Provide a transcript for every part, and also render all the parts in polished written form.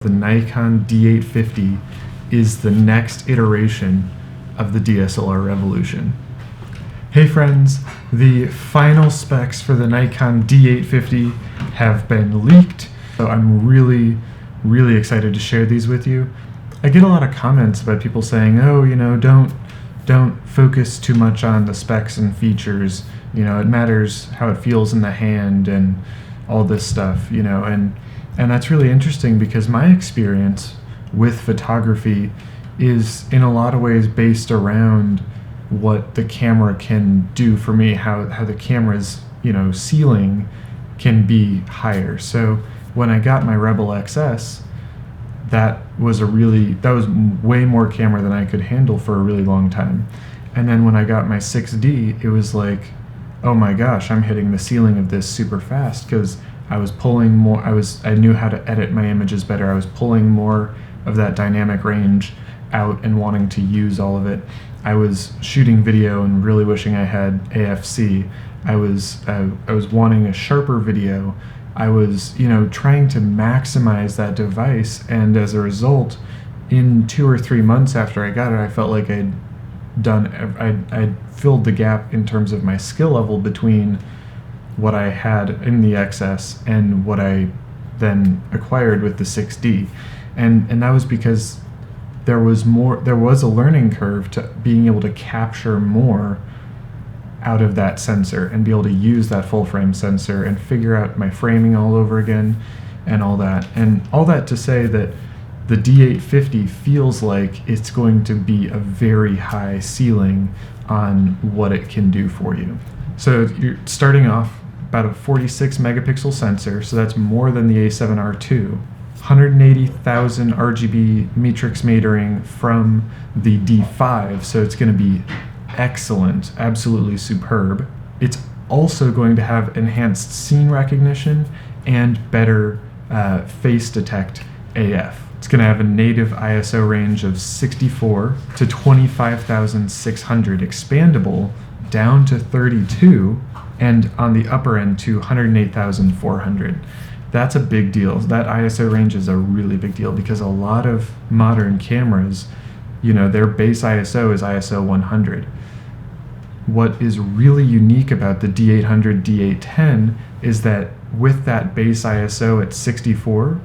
The Nikon D850 is the next iteration of the DSLR revolution. Hey friends, the final specs for the Nikon D850 have been leaked, so I'm really excited to share these with you. I get a lot of comments about people saying, oh, don't focus too much on the specs and features, it matters how it feels in the hand and all this stuff, and that's really interesting because my experience with photography is in a lot of ways based around what the camera can do for me, how the camera's, ceiling can be higher. So when I got my Rebel XS, that was way more camera than I could handle for a really long time. And then when I got my 6D, it was like, oh my gosh, I'm hitting the ceiling of this super fast because I was pulling more, I knew how to edit my images better. I was pulling more of that dynamic range out and wanting to use all of it. I was shooting video and really wishing I had AFC. I was wanting a sharper video. I was, trying to maximize that device, and as a result, in 2 or 3 months after I got it, I felt like I'd filled the gap in terms of my skill level between what I had in the XS and what I then acquired with the 6D. And that was because there was a learning curve to being able to capture more out of that sensor and be able to use that full frame sensor and figure out my framing all over again and all that. And all that to say that the D850 feels like it's going to be a very high ceiling on what it can do for you. So you're starting off about a 46 megapixel sensor, so that's more than the A7R2. 180,000 RGB matrix metering from the D5, so it's going to be excellent, absolutely superb. It's also going to have enhanced scene recognition and better face detect AF. It's going to have a native ISO range of 64 to 25,600, expandable down to 32, and on the upper end to 108,400. That's a big deal. That ISO range is a really big deal because a lot of modern cameras, their base ISO is ISO 100. What is really unique about the D800, D810 is that with that base ISO at 64,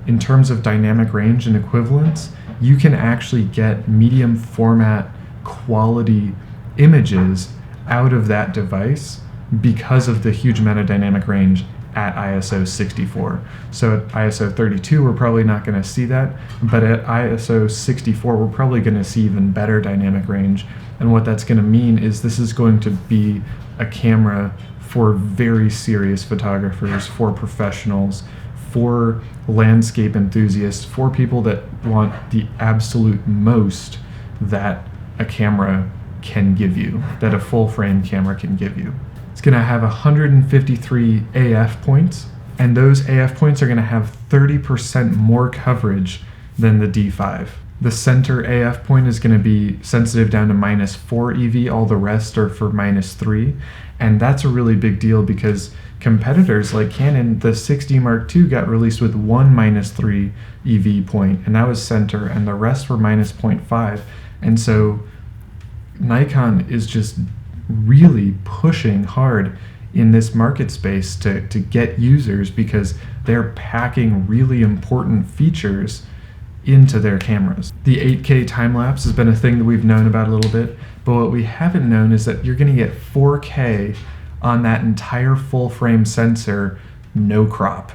in terms of dynamic range and equivalence, you can actually get medium format quality images out of that device because of the huge amount of dynamic range at ISO 64. So at ISO 32, we're probably not going to see that, but at ISO 64, we're probably going to see even better dynamic range. And what that's going to mean is this is going to be a camera for very serious photographers, for professionals, for landscape enthusiasts, for people that want the absolute most that a camera can give you, that a full frame camera can give you. It's going to have 153 AF points, and those AF points are going to have 30% more coverage than the D5. The center AF point is going to be sensitive down to -4 EV, all the rest are for -3, and that's a really big deal because competitors like Canon, the 6D Mark II got released with one -3 EV point, and that was center, and the rest were -0.5, and so Nikon is just really pushing hard in this market space to get users because they're packing really important features into their cameras. The 8K time-lapse has been a thing that we've known about a little bit, but what we haven't known is that you're going to get 4K on that entire full-frame sensor, no crop.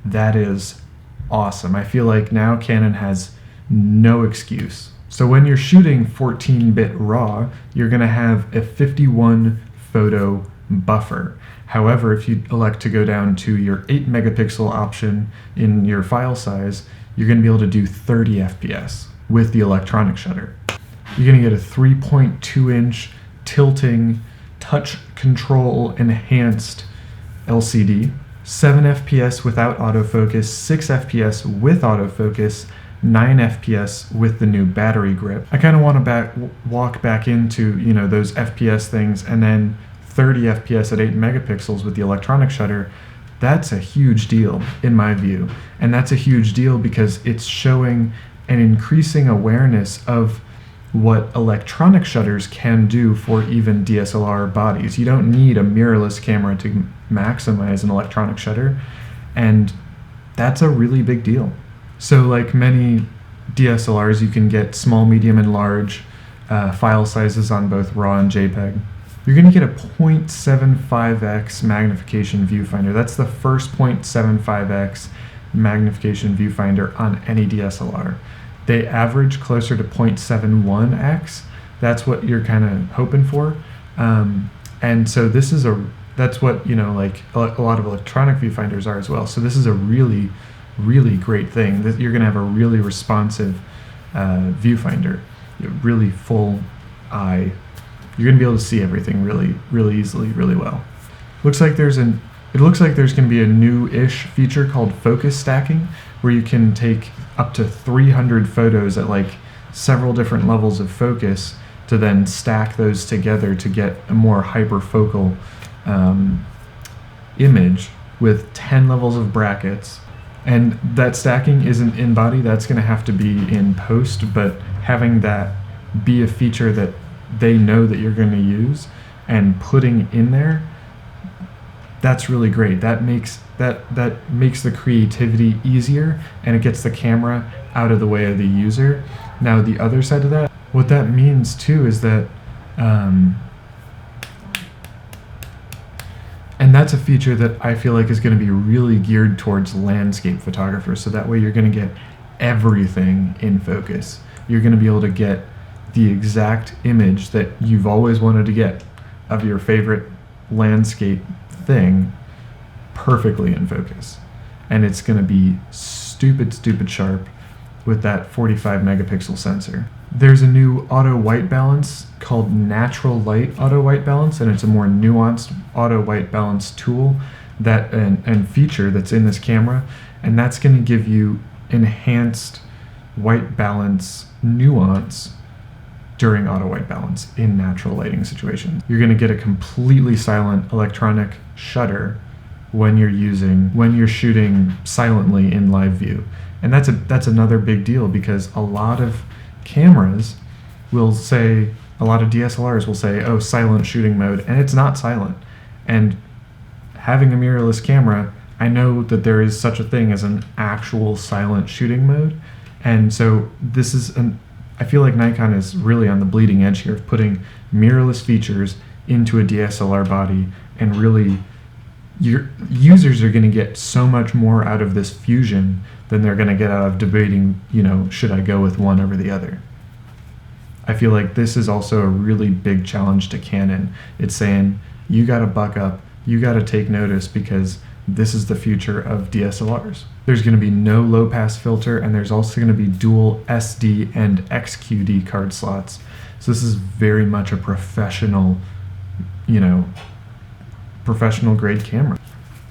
That is awesome. I feel like now Canon has no excuse. So when you're shooting 14-bit RAW, you're going to have a 51 photo buffer. However, if you elect to go down to your 8 megapixel option in your file size, you're going to be able to do 30 FPS with the electronic shutter. You're going to get a 3.2-inch tilting touch control enhanced LCD, 7 FPS without autofocus, 6 FPS with autofocus, 9 FPS with the new battery grip. I kind of want to walk back into, those FPS things, and then 30 FPS at 8 megapixels with the electronic shutter. That's a huge deal in my view. And that's a huge deal because it's showing an increasing awareness of what electronic shutters can do for even DSLR bodies. You don't need a mirrorless camera to maximize an electronic shutter, and that's a really big deal. So like many DSLRs, you can get small, medium, and large file sizes on both RAW and JPEG. You're going to get a 0.75x magnification viewfinder. That's the first 0.75x magnification viewfinder on any DSLR. They average closer to 0.71x. That's what you're kind of hoping for. And so that's what, like a lot of electronic viewfinders are as well. So this is a really, really great thing. That you're going to have a really responsive viewfinder, really full eye. You're going to be able to see everything really, really easily, really well. It looks like there's going to be a new-ish feature called focus stacking, where you can take up to 300 photos at like several different levels of focus to then stack those together to get a more hyperfocal image with 10 levels of brackets. And that stacking isn't in body, that's going to have to be in post, but having that be a feature that they know that you're going to use and putting in there, that's really great. That makes the creativity easier, and it gets the camera out of the way of the user. Now the other side of that, what that means too is that and that's a feature that I feel like is going to be really geared towards landscape photographers. So that way you're going to get everything in focus. You're going to be able to get the exact image that you've always wanted to get of your favorite landscape thing perfectly in focus. And it's going to be stupid sharp with that 45 megapixel sensor. There's a new auto white balance called natural light auto white balance, and it's a more nuanced auto white balance tool that and feature that's in this camera, and that's going to give you enhanced white balance nuance during auto white balance in natural lighting situations. You're going to get a completely silent electronic shutter when you're shooting silently in live view. And that's another big deal, because a lot of cameras will say, a lot of DSLRs will say, oh, silent shooting mode, and it's not silent. And having a mirrorless camera, I know that there is such a thing as an actual silent shooting mode. And so I feel like Nikon is really on the bleeding edge here of putting mirrorless features into a DSLR body, and really your users are going to get so much more out of this fusion than they're going to get out of debating, should I go with one over the other. I feel like this is also a really big challenge to Canon. It's saying, you got to buck up, you got to take notice, because this is the future of DSLRs. There's going to be no low pass filter, and there's also going to be dual SD and XQD card slots. So this is very much a professional grade camera.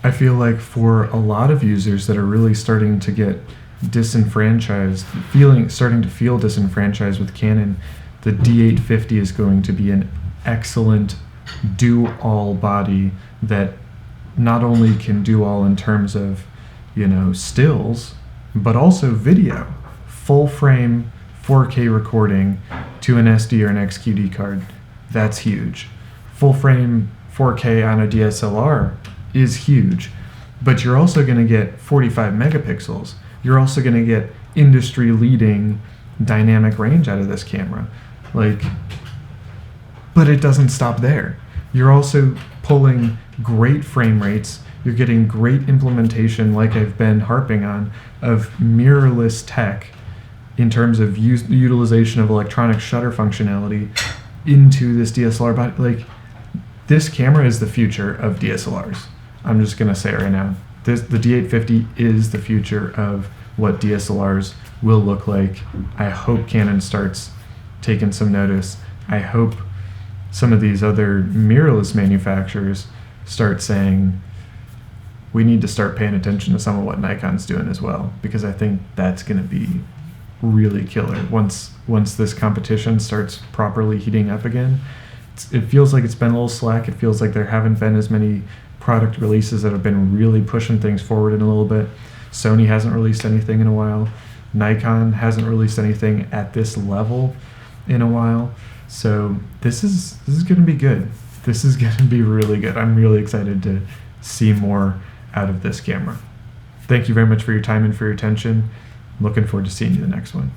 I feel like for a lot of users that are really starting to get disenfranchised, starting to feel disenfranchised with Canon, the D850 is going to be an excellent do-all body that not only can do all in terms of, stills, but also video. Full frame 4K recording to an SD or an XQD card, that's huge. Full frame 4K on a DSLR is huge, but you're also going to get 45 megapixels. You're also going to get industry leading dynamic range out of this camera. But it doesn't stop there. You're also pulling great frame rates. You're getting great implementation, like I've been harping on, of mirrorless tech in terms of utilization of electronic shutter functionality into this DSLR body. This camera is the future of DSLRs. I'm just going to say it right now. The D850 is the future of what DSLRs will look like. I hope Canon starts taking some notice. I hope some of these other mirrorless manufacturers start saying, we need to start paying attention to some of what Nikon's doing as well, because I think that's going to be really killer. Once this competition starts properly heating up again, it feels like it's been a little slack. It feels like there haven't been as many product releases that have been really pushing things forward in a little bit. Sony hasn't released anything in a while. Nikon hasn't released anything at this level in a while. So this is going to be good. This is going to be really good. I'm really excited to see more out of this camera. Thank you very much for your time and for your attention. I'm looking forward to seeing you in the next one.